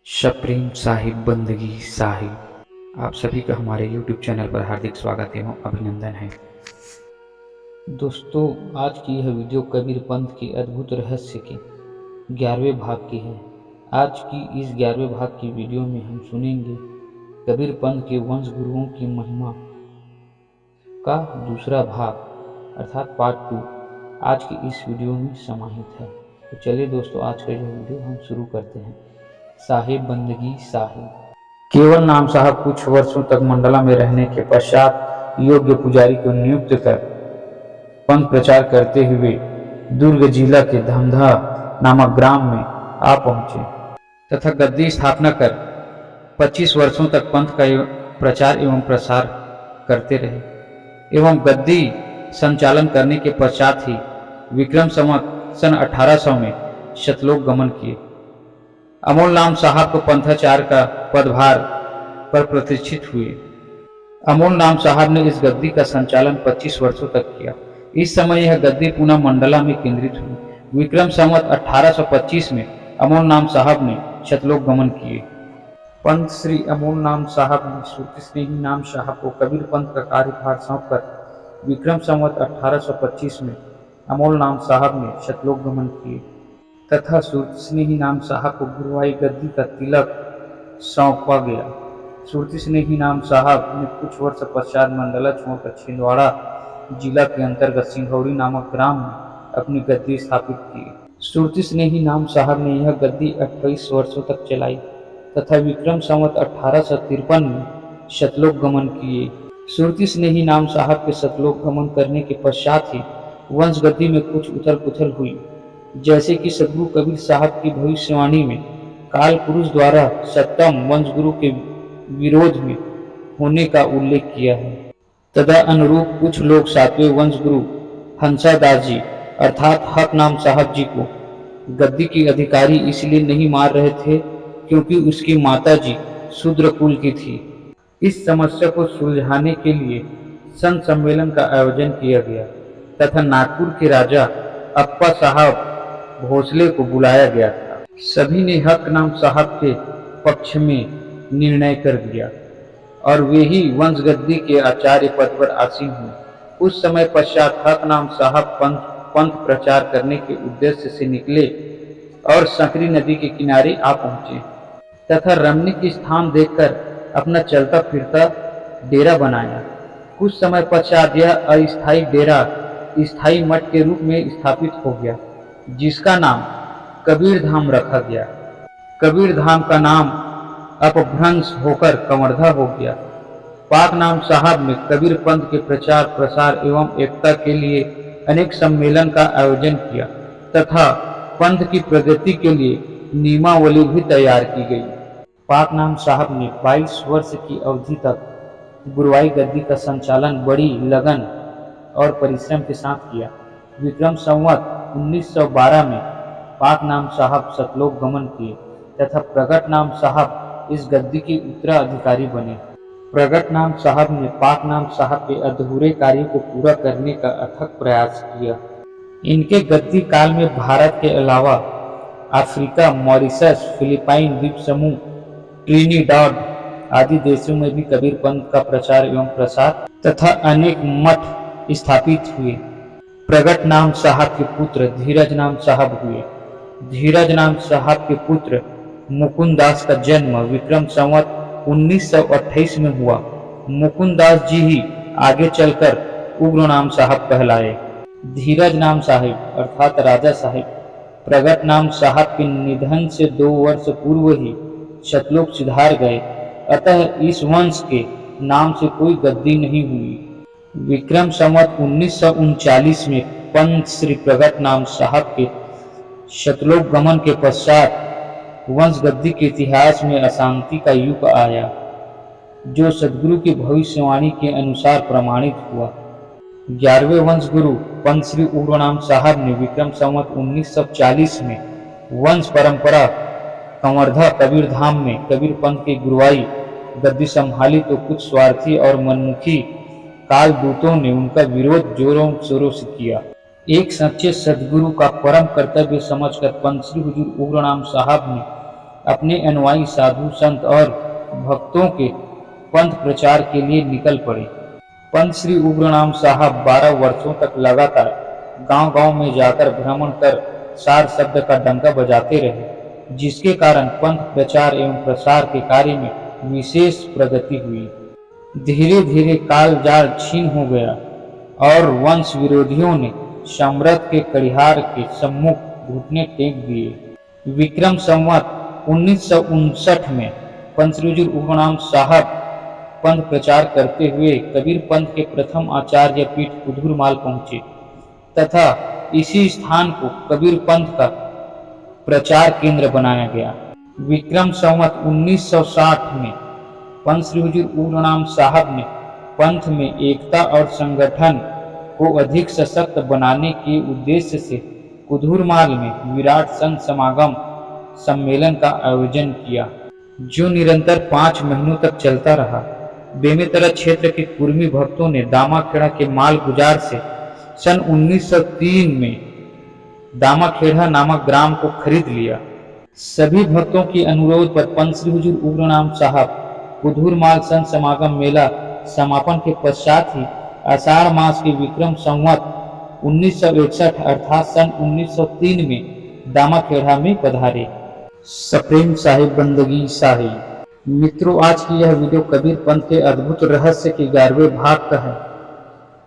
शप्रीम साहिब बंदगी साहिब, आप सभी का हमारे YouTube चैनल पर हार्दिक स्वागत एवं अभिनंदन है। दोस्तों, आज की यह वीडियो कबीर पंथ के अद्भुत रहस्य के 11वें भाग की है। आज की इस 11वें भाग की वीडियो में हम सुनेंगे कबीर पंथ के वंश गुरुओं की महिमा का दूसरा भाग अर्थात पार्ट 2 आज की इस वीडियो में समाहित है। तो चलिए दोस्तों, आज का यह वीडियो हम शुरू करते हैं। साहिब बंदगी साहिब। केवल नाम साहब कुछ वर्षों तक मंडला में रहने के पश्चात योग्य पुजारी को नियुक्त कर पंथ प्रचार करते हुए दुर्ग जिला के धमधा नामक ग्राम में आ पहुंचे तथा गद्दी स्थापना कर 25 वर्षों तक पंथ का प्रचार एवं प्रसार करते रहे एवं गद्दी संचालन करने के पश्चात ही विक्रम संवत सन 1800 में शतलोक गमन किए। अमोल नाम साहब को पंथाचार्य का पदभार पर प्रतिष्ठित हुए। अमोल नाम साहब ने इस गद्दी का संचालन 25 वर्षों तक किया। इस समय यह गद्दी पुनः मंडला में केंद्रित हुई। विक्रम संवत 1825 में अमोल नाम साहब ने शतलोक गमन किए। पंत श्री अमोल नाम साहब ने श्रुति स्नेही नाम साहब को कबीर पंथ का कार्यभार सौंपकर विक्रम संवत 1825 में अमोल नाम साहब ने शतलोक गमन किए तथा श्रुति स्नेही नाम साहब को गुरुवाई गद्दी का तिलक सौंपा गया। श्रुति स्नेही नाम साहब ने कुछ वर्ष पश्चात मंडला छोड़कर छिंदवाड़ा जिला के अंतर्गत सिंघौड़ी नामक ग्राम में अपनी गद्दी स्थापित की। श्रुति स्नेही नाम साहब ने यह गद्दी 28 वर्षों तक चलाई तथा विक्रम संवत 1853 में शतलोक गमन किए। श्रुति स्नेही नाम साहब के शतलोक गमन करने के पश्चात ही वंश गद्दी में कुछ उथल पुथल हुई, जैसे कि सदगुरु कबीर साहब की भविष्यवाणी में काल पुरुष द्वारा सप्तम वंश गुरु के विरोध में होने का उल्लेख किया है। तदा अनुरूप कुछ लोग सातवें वंश गुरु हंसादास जी अर्थात हक नाम साहब जी को गद्दी की अधिकारी इसलिए नहीं मार रहे थे क्योंकि उसकी माता जी शूद्र कुल की थी। इस समस्या को सुलझाने के लिए संत सम्मेलन का आयोजन किया गया तथा नागपुर के राजा अप्पा साहब भोसले को बुलाया गया था। सभी ने हक नाम साहब के पक्ष में निर्णय कर दिया और वे ही वंश गद्दी के आचार्य पद पर आसीन हुए। उस समय पश्चात हक नाम साहब पंथ प्रचार करने के उद्देश्य से निकले और सकरी नदी के किनारे आ पहुंचे तथा रमणीक स्थान देखकर अपना चलता फिरता डेरा बनाया। कुछ समय पश्चात यह अस्थायी डेरा स्थायी मठ के रूप में स्थापित हो गया, जिसका नाम कबीर धाम रखा गया। कबीर धाम का नाम अपभ्रंश होकर कंवर्धा हो गया। पाक नाम साहब ने कबीर पंथ के प्रचार प्रसार एवं एकता के लिए अनेक सम्मेलन का आयोजन किया तथा पंथ की प्रगति के लिए नियमावली भी तैयार की गई। पाक नाम साहब ने 22 वर्ष की अवधि तक गुरुवाई गद्दी का संचालन बड़ी लगन और परिश्रम के साथ किया। विक्रम संवत 1912 में पाक नाम साहब शतलोक गमन किए तथा प्रगट नाम साहब इस गद्दी के उत्तराधिकारी बने। प्रगट नाम साहब ने पाक नाम साहब के अधूरे कार्य को पूरा करने का अथक प्रयास किया। इनके गद्दी काल में भारत के अलावा अफ्रीका, मॉरिशस, फिलीपाइन द्वीप समूह, ट्रिनिडाड आदि देशों में भी कबीर पंथ का प्रचार एवं प्रसार तथा अनेक मठ स्थापित हुए। प्रगट नाम साहब के पुत्र धीरज नाम साहब हुए। धीरज नाम साहब के पुत्र मुकुंदास का जन्म विक्रम संवत 1928 में हुआ। मुकुंदास जी ही आगे चलकर उग्र नाम साहब कहलाए। धीरज नाम साहिब अर्थात राजा साहिब प्रगट नाम साहब के निधन से 2 वर्ष पूर्व ही शतलोक सिधार गए, अतः इस वंश के नाम से कोई गद्दी नहीं हुई। विक्रम संवत 1939 में पंत श्री प्रगट नाम साहब के शतलोक गमन के पश्चात वंश गद्दी के इतिहास में अशांति का युग आया, जो सदगुरु की भविष्यवाणी के अनुसार प्रमाणित हुआ। 11वें वंश गुरु पंत श्री उग्र नाम साहब ने विक्रम संवत 1940 में वंश परंपरा कंवर्धा कबीर धाम में कबीर पंथ की गुरुवाई गद्दी संभाली तो कुछ स्वार्थी और मनमुखी काल दूतों ने उनका विरोध जोरों शोरों से किया। एक सच्चे सदगुरु का परम कर्तव्य समझकर पंत श्री हुजूर उग्र नाम साहब ने अपने अनुयायी साधु संत और भक्तों के पंथ प्रचार के लिए निकल पड़े। पंत श्री उग्रनाम साहब 12 वर्षों तक लगातार गांव-गांव में जाकर भ्रमण कर सार शब्द का डंका बजाते रहे, जिसके कारण पंथ प्रचार एवं प्रसार के कार्य में विशेष प्रगति हुई। धीरे धीरे कालजाल क्षीण हो गया और वंश विरोधियों ने सम्राट के कड़िहार के सम्मुख घुटने टेक दिए। विक्रम संवत 1959 में पंत श्री उग्रनाम साहब पंथ प्रचार करते हुए कबीर पंथ के प्रथम आचार्य पीठ कुधूरमाल पहुंचे तथा इसी स्थान को कबीर पंथ का प्रचार केंद्र बनाया गया। विक्रम संवत 1960 में पंत श्री उग्रनाम साहब ने पंथ में एकता और संगठन को अधिक सशक्त बनाने के उद्देश्य से कुधूरमाल में विराट संत समागम सम्मेलन का आयोजन किया, जो निरंतर 5 महीनों तक चलता रहा। बेमेतरा क्षेत्र के कुर्मी भक्तों ने दामाखेड़ा के माल गुजार से सन 1903 में दामाखेड़ा नामक ग्राम को खरीद लिया। सभी भक्तों के अनुरोध पर पंत श्री उग्रनाम साहब कुधूरमाल संत समागम मेला समापन के पश्चात ही आषाढ़ मास के विक्रम संवत 1961 अर्थात सन 1903 में दामाखेड़ा में पधारे। सप्रेम साहिब बंदगी साहिब। मित्रों, आज की यह वीडियो कबीर पंथ के अद्भुत रहस्य के 11वें भाग का है।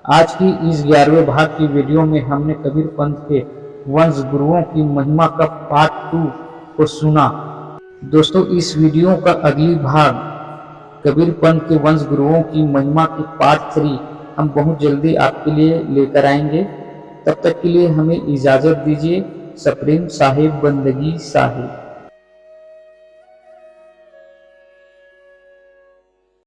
आज की इस 11वें भाग की वीडियो में हमने कबीर पंथ के वंश गुरुओं की महिमा का पार्ट 2 को सुना। दोस्तों, इस वीडियो का अगली भाग कबीर पंथ के वंश गुरुओं की महिमा की पार्ट 3 हम बहुत जल्दी आपके लिए लेकर आएंगे। तब तक के लिए हमें इजाजत दीजिए। सप्रेम साहिब बंदगी साहिब।